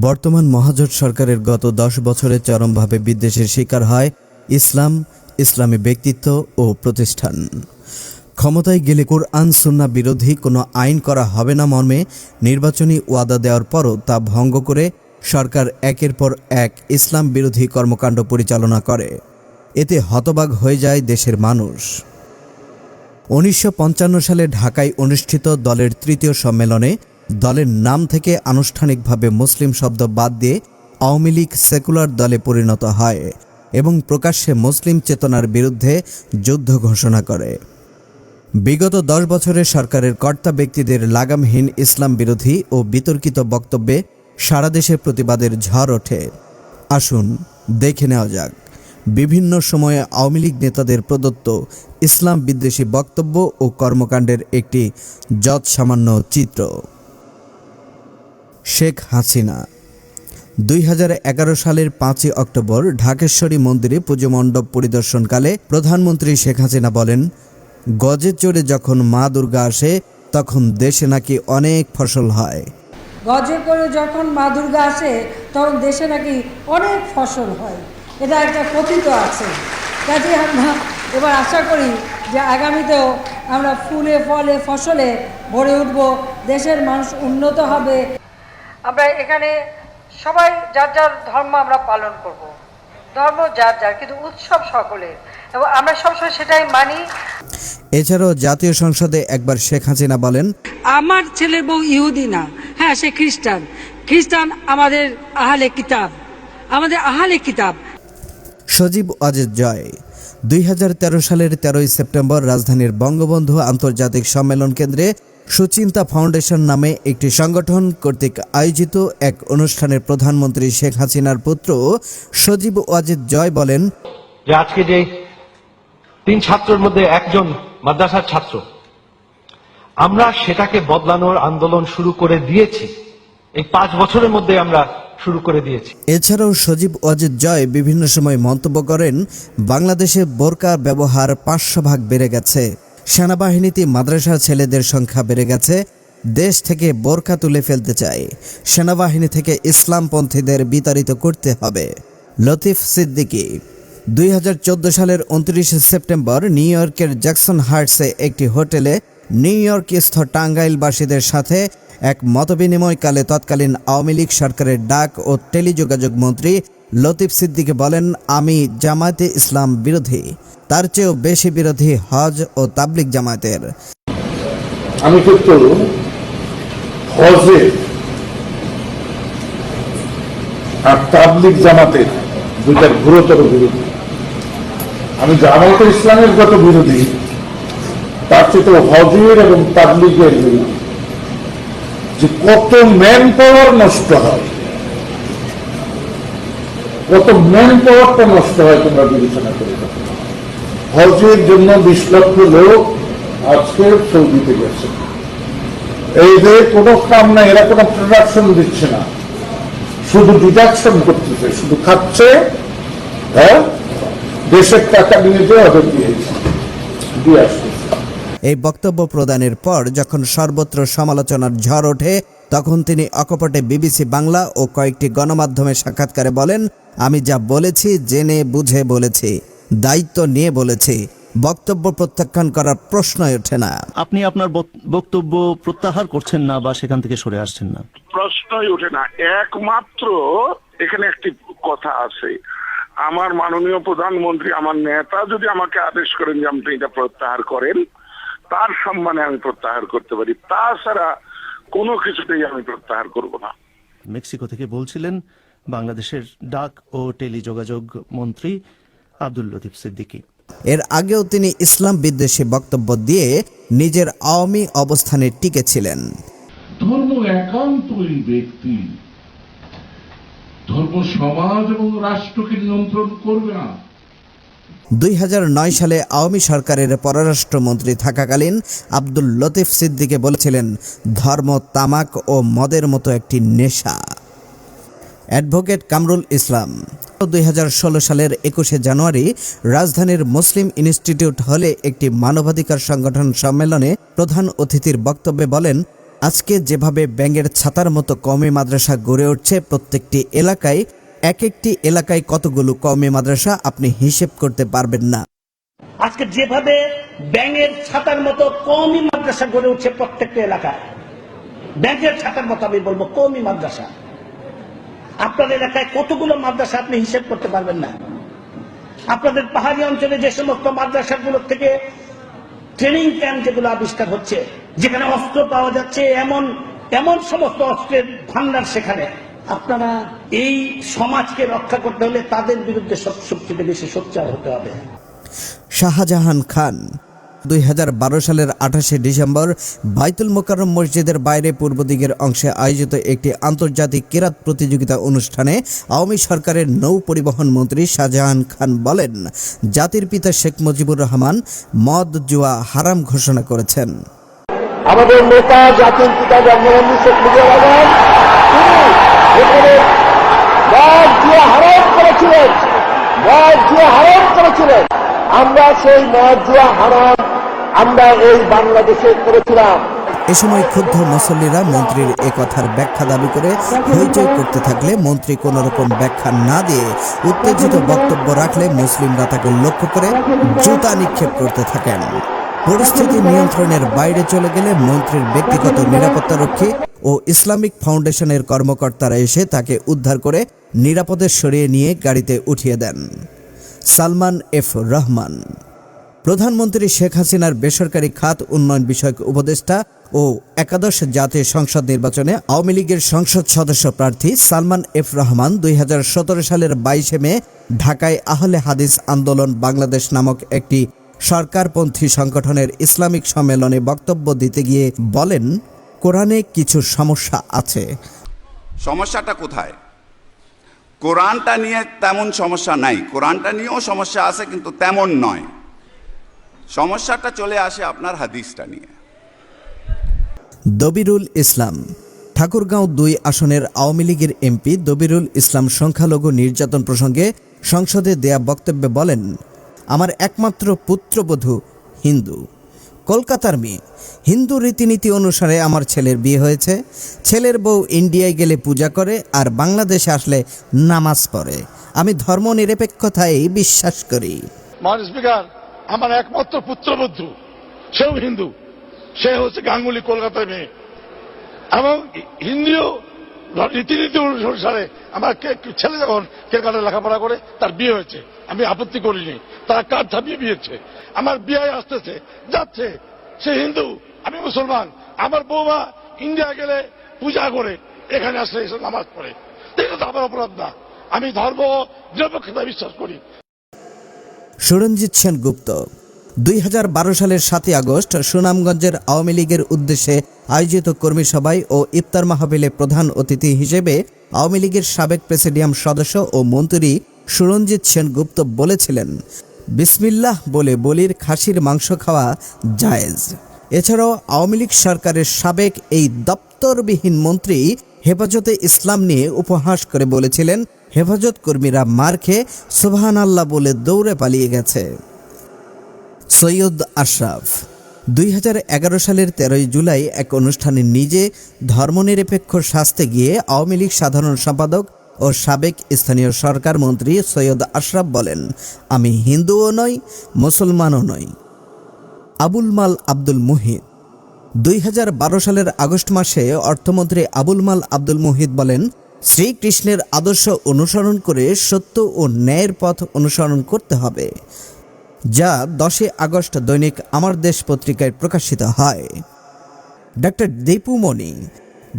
বর্তমান মহাজোট সরকারের গত 10 বছরে চরমভাবে বিদ্বেষের শিকার হয় ইসলাম, ইসলামী ব্যক্তিত্ব ও প্রতিষ্ঠান। ক্ষমতায় গেলে কোরআন সুন্নাহ বিরোধী কোনো আইন করা হবে না মর্মে নির্বাচনী ওয়াদা দেওয়ার পরও তা ভঙ্গ করে সরকার একের পর এক ইসলাম বিরোধী কর্মকাণ্ড পরিচালনা করে। এতে হতবাক হয়ে যায় দেশের মানুষ। 1955 সালে ঢাকায় অনুষ্ঠিত দলের তৃতীয় সম্মেলনে দলের নাম থেকে আনুষ্ঠানিকভাবে মুসলিম শব্দ বাদ দিয়ে আওয়ামী লীগ সেকুলার দলে পরিণত হয় এবং প্রকাশ্যে মুসলিম চেতনার বিরুদ্ধে যুদ্ধ ঘোষণা করে। বিগত 10 বছরে সরকারের কর্তা ব্যক্তিদের লাগামহীন ইসলাম বিরোধী ও বিতর্কিত বক্তব্যে সারা দেশে প্রতিবাদের ঝড় ওঠে। আসুন দেখে নেওয়া যাক বিভিন্ন সময়ে আওয়ামী লীগ নেতাদের প্রদত্ত ইসলাম বিদ্বেষী বক্তব্য ও কর্মকাণ্ডের একটি যৎসামান্য চিত্র। শেখ হাসিনা 2011 সালের 5 অক্টোবর ঢাকেশ্বরী মন্দিরে পুজো মণ্ডপ পরিদর্শনকালে প্রধানমন্ত্রী শেখ হাসিনা বলেন, গজের চড়ে যখন মা দুর্গা আসে তখন দেশে নাকি অনেক ফসল হয়। গজে করে যখন মা দুর্গা আসে তখন দেশে নাকি অনেক ফসল হয়, এটা একটা কথিত আছে। কাজে আমরা এবার আশা করি যে আগামীতেও আমরা ফুলে ফলে ফসলে ভরে উঠব, দেশের মানুষ উন্নত হবে। আমরা এখানে সবাই যার যার ধর্ম আমরা পালন করব, ধর্ম যার যার, কিন্তু উৎসব সকলের, এবং আমরা সবসময় সেটাই মানি। এছাড়াও জাতীয় সংসদে একবার শেখ হাসিনা বলেন, আমার ছেলের বউ ইহুদি না, হ্যাঁ সে খ্রিস্টান, খ্রিস্টান আমাদের আহলে কিতাব। সজীব ওয়াজেদ জয় 2013 সালের 13 সেপ্টেম্বর রাজধানীর বঙ্গবন্ধু আন্তর্জাতিক সম্মেলন কেন্দ্রে সুচিন্তা ফাউন্ডেশন নামে একটি সংগঠন কর্তৃক আয়োজিত এক অনুষ্ঠানের প্রধানমন্ত্রী শেখ হাসিনার পুত্র সজীব ওয়াজেদ জয় বলেন যে আজকে যে 3 ছাত্রের মধ্যে একজন মাদ্রাসার ছাত্র, আমরা সেটাকে বদলানোর আন্দোলন শুরু করে দিয়েছি। এই 5 বছরের মধ্যে আমরা শুরু করে দিয়েছি। এছাড়াও সজীব ওয়াজেদ জয় বিভিন্ন সময় মন্তব্য করেন, বাংলাদেশে বোরকা ব্যবহার 500 ভাগ বেড়ে গেছে, সেনাবাহিনীতে মাদ্রাসার ছেলেদের সংখ্যা বেড়ে গেছে, দেশ থেকে বোরকা তুলে ফেলতে চায়, সেনাবাহিনী থেকে ইসলামপন্থীদের বিতাড়িত করতে হবে। লতিফ সিদ্দিকী 2014 সালের 29 সেপ্টেম্বর নিউ ইয়র্কের জ্যাকসন হার্টসে একটি হোটেলে নিউ ইয়র্কস্থ টাঙ্গাইলবাসীদের সাথে এক মতবিনিময়কালে তৎকালীন আওয়ামী লীগ সরকারের ডাক ও টেলিযোগাযোগ মন্ত্রী লতিফ সিদ্দিকী বলেন, আমি জামায়াতে ইসলাম বিরোধী, তার চেয়েও বেশি বিরোধী হজ ও তাবলিগ জামায়াতের। আমি কিন্তু হজে আর তাবলিগ জামাতের দুইটার গুরুতর বিরোধী। আমি জামায়াতে ইসলামের যত বিরোধী, তার চেয়ে হজের এবং তাবলিগের বিরোধী। যে কত ম্যান পাওয়ার নষ্ট হয়, কত ম্যান পাওয়ারটা নষ্ট হয় তোমরা বিবেচনা করে দেখো। হজের জন্য 20 লক্ষ লোক আজকে সৌদিতে গেছে, এই যে কোনো কাম না, এরা কোনো প্রোডাকশন দিচ্ছে না, শুধু ডিডাকশন করতেছে, শুধু খাচ্ছে, হ্যাঁ দেশের টাকা নিয়ে যে ওদের দিয়ে আসছে। এই বক্তব্য প্রদানের পর যখন সর্বত্র সমালোচনার ঝড় ওঠে তখন তিনি অকপটে বিবিসি বাংলা ও কয়েকটি গণমাধ্যমে সাক্ষাৎকারে বলেন, আমি যা বলেছি জেনে বুঝে বলেছি, দায়িত্ব নিয়ে বলেছি, বক্তব্য প্রত্যাখ্যান করার প্রশ্নই ওঠে না। আপনি আপনার বক্তব্য প্রত্যাহার করছেন না বা সেখান থেকে সরে আসছেন না? প্রশ্নই ওঠে না। একমাত্র এখানে একটি কথা আছে, আমার মাননীয় প্রধানমন্ত্রী, আমার নেতা যদি আমাকে আদেশ করেন যে আপনি এটা প্রত্যাহার করেন, তার সম্মানে আমি প্রত্যাহার করতে পারি, তাছাড়া কোনো কিছুতেই আমি প্রত্যাহার করব না। মেক্সিকো থেকে বলছিলেন বাংলাদেশের ডাক ও টেলিযোগাযোগ মন্ত্রী আব্দুল লতিফ সিদ্দিকী। এর আগেও তিনি ইসলাম বিদ্বেষী বক্তব্য দিয়ে নিজের আওয়ামী অবস্থানে টিকে ছিলেন। ধর্ম একান্তই ব্যক্তি, ধর্ম সমাজ এবং রাষ্ট্রকে নিয়ন্ত্রণ করবে না। 2009 সালে আওয়ামী সরকারের পররাষ্ট্রমন্ত্রী থাকাকালীন আব্দুল লতিফ সিদ্দিকী বলেছিলেন, ধর্ম তামাক ও মদের মতো একটি নেশা। অ্যাডভোকেট কামরুল ইসলাম 2016 সালের 21 জানুয়ারি রাজধানীর মুসলিম ইনস্টিটিউট হলে একটি মানবাধিকার সংগঠন সম্মেলনে প্রধান অতিথির বক্তব্যে বলেন, আজকে যেভাবে ব্যাঙের ছাতার মতো কওমি মাদ্রাসা গড়ে উঠছে, প্রত্যেকটি এলাকায় একটি এলাকায় কতগুলো কওমি মাদ্রাসা আপনি হিসেব করতে পারবেন না। আজকে যেভাবে ব্যাঙের ছাতার মতো কওমি মাদ্রাসা গড়ে উঠছে প্রত্যেকটা এলাকায়, ব্যাঙের ছাতার মতো আমি বলবো কওমি মাদ্রাসা, আপনার এলাকায় কতগুলো মাদ্রাসা আপনি হিসেব করতে পারবেন না। আপনাদের পাহাড়ি অঞ্চলে যে সমস্ত মাদ্রাসাগুলো থেকে ট্রেনিং ক্যাম্প যেগুলো আবিষ্কার হচ্ছে, যেখানে অস্ত্র পাওয়া যাচ্ছে, এমন এমন সমস্ত অস্ত্রের ভান্ডার সেখানে, আপনারা এই সমাজকে রক্ষা করতে হলে তাদের বিরুদ্ধে সবচেয়ে বেশি সোচ্চার হতে হবে। শাহজাহান খান 2012 সালের 28শে ডিসেম্বর বাইতুল মোকাররম মসজিদের বাইরে পূর্ব দিকের অংশে আয়োজিত একটি আন্তর্জাতিক কেরাত প্রতিযোগিতা অনুষ্ঠানে আওয়ামী সরকারের নৌ পরিবহন মন্ত্রী শাহজাহান খান বলেন, জাতির পিতা শেখ মুজিবুর রহমান মদ জুয়া হারাম ঘোষণা করেছেন। আমাদের নেতা জাতির পিতা বঙ্গবন্ধু শেখ মুজিবুর রহমান তিনি মদ জুয়া হারাম করেছিলেন, মদ জুয়া হারাম করেছিলেন। আমরা সেই মদ জুয়া হারাম আমরা এই বাংলাদেশে করেছিলাম। এ সময় ক্ষুব্ধ মুসল্লিরা মন্ত্রীর এ কথার ব্যাখ্যা দাবি করে হইচই করতে থাকলে মন্ত্রী কোন রকম ব্যাখ্যা না দিয়ে উত্তেজিত বক্তব্য রাখলে মুসলিমরা তাকে লক্ষ্য করে জুতা নিক্ষেপ করতে থাকেন। পরিস্থিতি নিয়ন্ত্রণের বাইরে চলে গেলে মন্ত্রীর ব্যক্তিগত নিরাপত্তারক্ষী ও ইসলামিক ফাউন্ডেশনের কর্মকর্তারা এসে তাকে উদ্ধার করে নিরাপদে সরিয়ে নিয়ে গাড়িতে উঠিয়ে দেন। সালমান এফ রহমান প্রধানমন্ত্রী শেখ হাসিনার বেসরকারি খাত উন্নয়ন বিষয়ক উপদেষ্টা ও একাদশ জাতীয় সংসদ নির্বাচনে আওয়ামী লীগের সংসদ সদস্য প্রার্থী সালমান এফ রহমান 2017 সালের 22শে মে ঢাকায় আহলে হাদিস আন্দোলন বাংলাদেশ নামক একটি সরকারপন্থী সংগঠনের ইসলামিক সম্মেলনে বক্তব্য দিতে গিয়ে বলেন, কোরআনে কিছু সমস্যা আছে। সমস্যাটা কোথায়? কোরআনটা নিয়ে তেমন সমস্যা নাই, কোরআনটা নিয়েও সমস্যা আছে কিন্তু তেমন নয়। সমস্যাটা চলে আসে আপনার হাদিসটা নিয়ে। দবিরুল ইসলাম ঠাকুরগাঁও 2 আসনের আওয়ামী লীগের এমপি দবিরুল ইসলাম সংখ্যালঘু নির্যাতন প্রসঙ্গে সংসদে দেয়া বক্তব্যে বলেন, আমার একমাত্র পুত্রবধূ হিন্দু, কলকাতার মেয়ে। হিন্দু রীতিনীতি অনুসারে আমার ছেলের বিয়ে হয়েছে। ছেলের বউ ইন্ডিয়ায় গেলে পূজা করে আর বাংলাদেশে আসলে নামাজ পড়ে। আমি ধর্ম নিরপেক্ষতায় বিশ্বাস করি। মাননীয় স্পিকার, আমার একমাত্র পুত্রবধূ, সেও হিন্দু, সে হচ্ছে গাঙ্গুলি, কলকাতার মেয়ে। এবং হিন্দু রীতিনীতি অনুসারে আমার ছেলে যখন কলকাতায় লেখাপড়া করে তার বিয়ে হয়েছে, আমি আপত্তি করিনি। তারা কার্ড ছাপিয়ে বিয়েছে, আমার বিয়ে আসতেছে যাচ্ছে, সে হিন্দু, আমি মুসলমান। আমার বৌমা ইন্ডিয়া গেলে পূজা করে, এখানে আসলে এসে নামাজ পড়ে, এটা তো আমার অপরাধ না। আমি ধর্ম নিরপেক্ষতা বিশ্বাস করি। সুরঞ্জিত সেনগুপ্ত 2012 সালের 7 আগস্ট সুনামগঞ্জের আওয়ামী লীগের উদ্দেশ্যে আয়োজিত কর্মী সভায় ও ইফতার মাহফিলে প্রধান অতিথি হিসেবে আওয়ামী লীগের সাবেক প্রেসিডিয়াম সদস্য ও মন্ত্রী সুরঞ্জিত সেনগুপ্ত বলেছিলেন, বিসমিল্লাহ বলে বলির খাসির মাংস খাওয়া জায়েজ। এছাড়াও আওয়ামী লীগ সরকারের সাবেক এই দপ্তরবিহীন মন্ত্রী হেফাজতে ইসলাম নিয়ে উপহাস করে বলেছিলেন, হেফাজত কর্মীরা মার খেয়ে সুবহানাল্লাহ বলে দৌড়ে পালিয়ে গেছে। সৈয়দ আশরাফ 2011 সালের 13 জুলাই এক অনুষ্ঠানে নিজে ধর্মনিরপেক্ষ সাজতে গিয়ে আওয়ামী লীগ সাধারণ সম্পাদক ও সাবেক স্থানীয় সরকার মন্ত্রী সৈয়দ আশরাফ বলেন, আমি হিন্দুও নই, মুসলমানও নই। আবুল মাল আব্দুল মুহিত 2012 সালের আগস্ট মাসে অর্থমন্ত্রী আবুল মাল আব্দুল মুহিত বলেন, শ্রীকৃষ্ণের আদর্শ অনুসরণ করে সত্য ও ন্যায়ের পথ অনুসরণ করতে হবে, যা 10 আগস্ট দৈনিক আমার দেশ পত্রিকায় প্রকাশিত হয়। ডক্টর দীপু মনি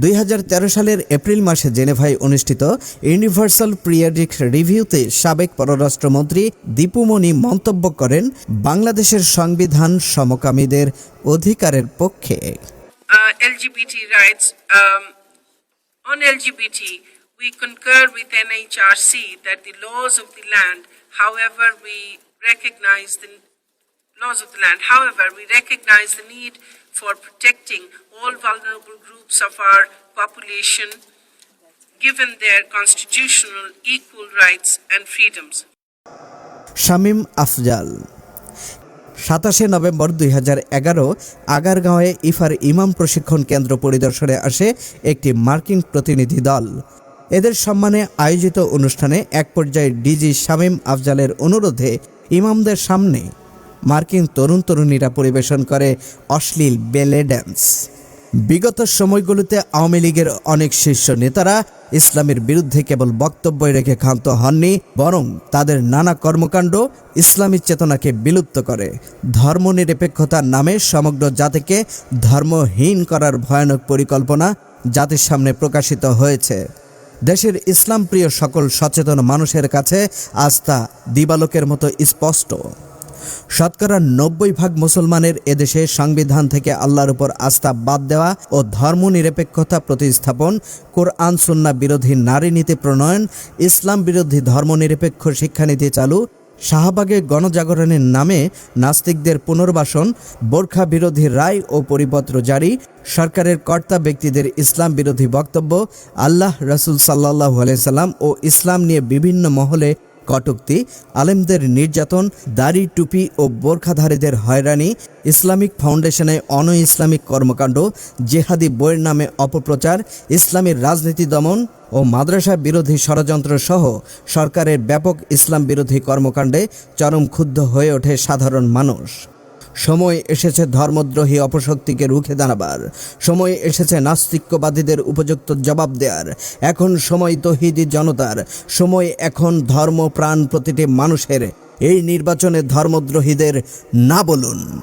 2013 সালের এপ্রিল মাসে জেনেভায় অনুষ্ঠিত ইউনিভার্সাল পিরিয়ডিক রিভিউতে সাবেক পররাষ্ট্রমন্ত্রী দীপু মনি মন্তব্য করেন, বাংলাদেশের সংবিধান সমকামীদের অধিকারের পক্ষে। LGBT rights. On LGBT, we concur with NHRC that the laws of the land, however, we recognize the need for protecting all vulnerable groups of our population, given their constitutional equal rights and freedoms. Shamim Afzal 27 November 2011 আগারগাঁওয়ে ইফার ইমাম প্রশিক্ষণ কেন্দ্র পরিদর্শনে আসে একটি মার্কিন প্রতিনিধি দল। এদের সম্মানে আয়োজিত অনুষ্ঠানে এক পর্যায়ে ডিজি শামীম আফজালের অনুরোধে ইমামদের সামনে মার্কিন তরুণ-তরুণীরা পরিবেশন করে অশ্লীল বেলে ড্যান্স। বিগত সময়গুলোতে আওয়ামী লীগের অনেক শীর্ষ নেতারা ইসলামের বিরুদ্ধে কেবল বক্তব্য রেখে ক্ষান্ত হননি, বরং তাদের নানা কর্মকাণ্ড ইসলামী চেতনাকে বিলুপ্ত করে ধর্মনিরপেক্ষতার নামে সমগ্র জাতিকে ধর্মহীন করার ভয়ানক পরিকল্পনা জাতির সামনে প্রকাশিত হয়েছে। দেশের ইসলাম প্রিয় সকল সচেতন মানুষের কাছে আস্থা দিবালোকের মতো স্পষ্ট। শতকরা 90% মুসলমানের এদেশে সংবিধান থেকে আল্লাহর উপর আস্থা বাদ দেওয়া ও ধর্মনিরপেক্ষতা প্রতিস্থাপন, কোরআন সুন্নাহ বিরোধী নারী নীতি প্রণয়ন, ইসলাম বিরোধী ধর্মনিরপেক্ষ শিক্ষানীতি চালু, শাহবাগে গণজাগরণের নামে নাস্তিকদের পুনর্বাসন, বোরখা বিরোধী রায় ও পরিপত্র জারি, সরকারের কর্তা ব্যক্তিদের ইসলাম বিরোধী বক্তব্য, আল্লাহ রাসূল সাল্লাল্লাহু আলাইহি সাল্লাম ও ইসলাম নিয়ে বিভিন্ন মহলে কটূক্তি, আলেমদের নির্যাতন, দাড়ি টুপি ও বোরখাধারীদের হয়রানি, ইসলামিক ফাউন্ডেশনে অন-ইসলামিক কর্মকাণ্ড, জেহাদি বইয়ের নামে অপপ্রচার, ইসলামের রাজনীতি দমন ও মাদ্রাসা বিরোধী ষড়যন্ত্র সহ সরকারের ব্যাপক ইসলাম বিরোধী কর্মকাণ্ডে চরম ক্ষুব্ধ হয়ে ওঠে সাধারণ মানুষ। সময় এসেছে ধর্মদ্রোহী অপশক্তিকে রুখে দাঁড়াবার, সময় এসেছে নাস্তিক্যবাদীদের উপযুক্ত জবাব দেওয়ার, এখন সময় তৌহিদি জনতার, সময় এখন ধর্মপ্রাণ প্রতিটি মানুষের। এই নির্বাচনে ধর্মদ্রোহীদের না বলুন।